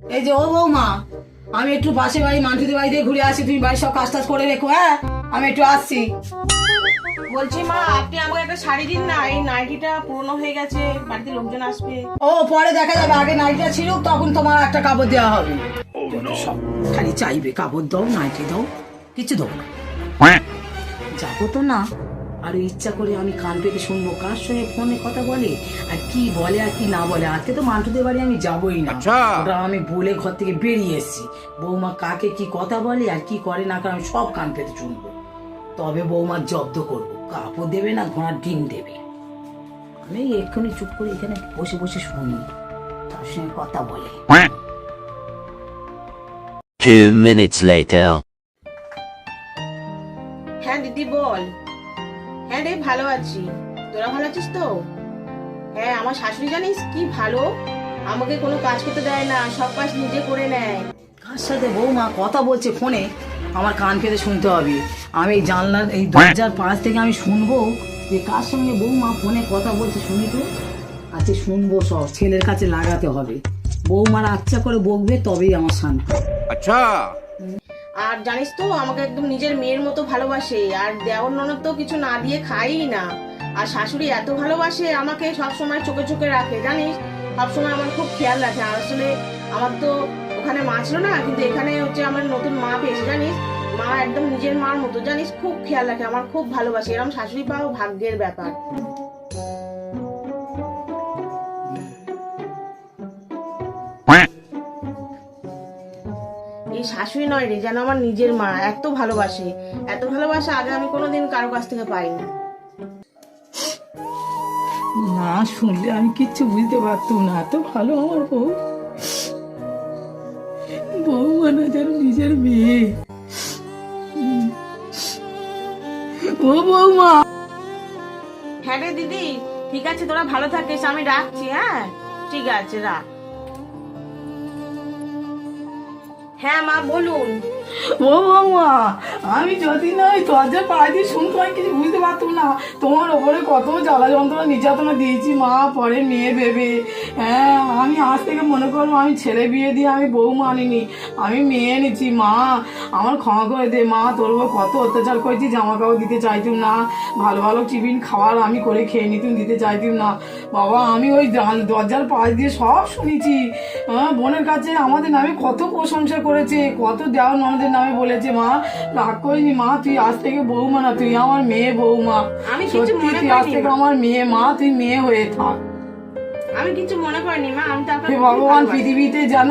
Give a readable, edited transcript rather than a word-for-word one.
এই যে ও বৌমা, আমি একটু পাশে বাড়ি মান্টুদের বাড়ি দিয়ে ঘুরে আসি, তুমি বাড়ির সব কাজ টাজ করে রেখো। হ্যাঁ, আমি একটু আসছি। বলছি মা, আপনি আমাকে একটা শাড়ি দিন না, এই নাইটিটা পুরনো হয়ে গেছে, বাড়িতে লোকজন আসবে। ও পরে দেখা যাবে, আগে নাইটিটা ছিল তখন তোমার একটা কাপড় দেওয়া হবে। সব খালি চাইবে কাপড় দাও, নাইটি দাও, কিছু দাও না। যাবো তো না, আর ইচ্ছা করে আমি কান পেতে শুনবো কার সঙ্গে ফোনে কথা বলে আর কি বলে আর কি না বলে। আজকে তো মান্টুদের বাড়ি আমি যাবোই না, ওটা আমি বলে ঘর থেকে বেরিয়ে এসেছি। বৌমা কাকে কি কথা বলে আর কি করে না করে আমি সব কান পেতে শুনবো, তবে বৌমার জব্দ করবো। কাপড় দেবে না, ঘোড়ার ডিম দেবে। আমি এক্ষুনি চুপ করে এখানে বসে বসে শুনি তার সঙ্গে কথা বলে। 2 minutes later. হ্যাঁ দিদি বল। হ্যাঁ রে, ভালো আছি, তোরা ভালো আছিস তো? হ্যাঁ, আমার শাশুড়ি জানিস কি ভালো, আমাকে কোনো কাজ করতে দেয় না, সব কাজ নিজে করে নেয়। কার সাথে বৌমা কথা বলছে ফোনে আমার কান পেতে শুনতে হবে। আমি এই জানলার এই দরজার পাশ থেকে আমি শুনবো যে কার সঙ্গে বৌমা ফোনে কথা বলছে। শুনি তো, আচ্ছা শুনবো, সব ছেলের কাছে লাগাতে হবে। বৌমার আচ্ছা করে বকবে তবেই আমার শান্তি। আচ্ছা। আর জানিস তো আমাকে একদম নিজের মেয়ের মতো ভালোবাসে, আর দেওর ননদ তো কিছু না দিয়ে খাই না। আর শাশুড়ি এত ভালোবাসে আমাকে, সব সময় চোখে চোখে রাখে জানিস, সবসময় আমার খুব খেয়াল রাখে। আর আসলে আমার তো ওখানে মা ছিল না, কিন্তু এখানে হচ্ছে আমার নতুন মা পেয়েছে জানিস। মা একদম নিজের মার মতো জানিস, খুব খেয়াল রাখে, আমার খুব ভালোবাসে। এরকম শাশুড়ি পাওয়া ভাগ্যের ব্যাপার। এই শাশুড়ি নয় রে, যেন আমার নিজের মা, এত ভালোবাসে, এত ভালোবাসা আগে আমি কোনোদিন কারো কাছ থেকে পাইনি। না শুনলে আমি কিচ্ছু বুঝতে পারতাম না, এত ভালো আমার বউ। বৌমা না যেন নিজের মেয়ে। ও বৌমা। হ্যাঁ রে দিদি, ঠিক আছে, তোরা ভালো থাকিস, আমি রাখছি। হ্যাঁ ঠিক আছে, রাখ। হ্যাঁ মা বলুন। ও বৌমা, আমি যদি না ওই দরজার পাড়া দিয়ে শুনতো আমি কিছু বুঝতে পারতাম না। তোমার ওপরে কত জ্বালা যন্ত্রণা নির্যাতনা দিয়েছি মা, পরে মেয়ে ভেবে। হ্যাঁ, আমি আজ থেকে মনে করবো আমি ছেলে বিয়ে দিয়ে আমি বৌমা আনিনি, আমি মেয়ে এনেছি। মা আমার ক্ষমা করে দে মা, তোর উপর কত অত্যাচার করেছি, জামা কাপড় দিতে চাইতুম না, ভালো ভালো টিফিন খাবার আমি করে খেয়ে নিতুম, দিতে চাইতুম না। বাবা আমি ওই দরজার পাশ দিয়ে সব শুনেছি। হ্যাঁ, বোনের কাছে আমাদের নামে কত প্রশংসা করেছে, কত দেওয়ার ননদের নামে বলেছে। মা রাগ করিনি মা, তুই আজ থেকে বৌমা না, তুই আমার মেয়ে বৌমা। আমি কিছু সত্যি মনে তুই আজ করিনি থেকে মা। আমার মেয়ে মা, তুই মেয়ে হয়ে থাক। আমি কিছু মনে করিনি মা, আমি তো আপনাকে হে খুবই ভগবান, ভালোবাসি। পৃথিবীতে যেন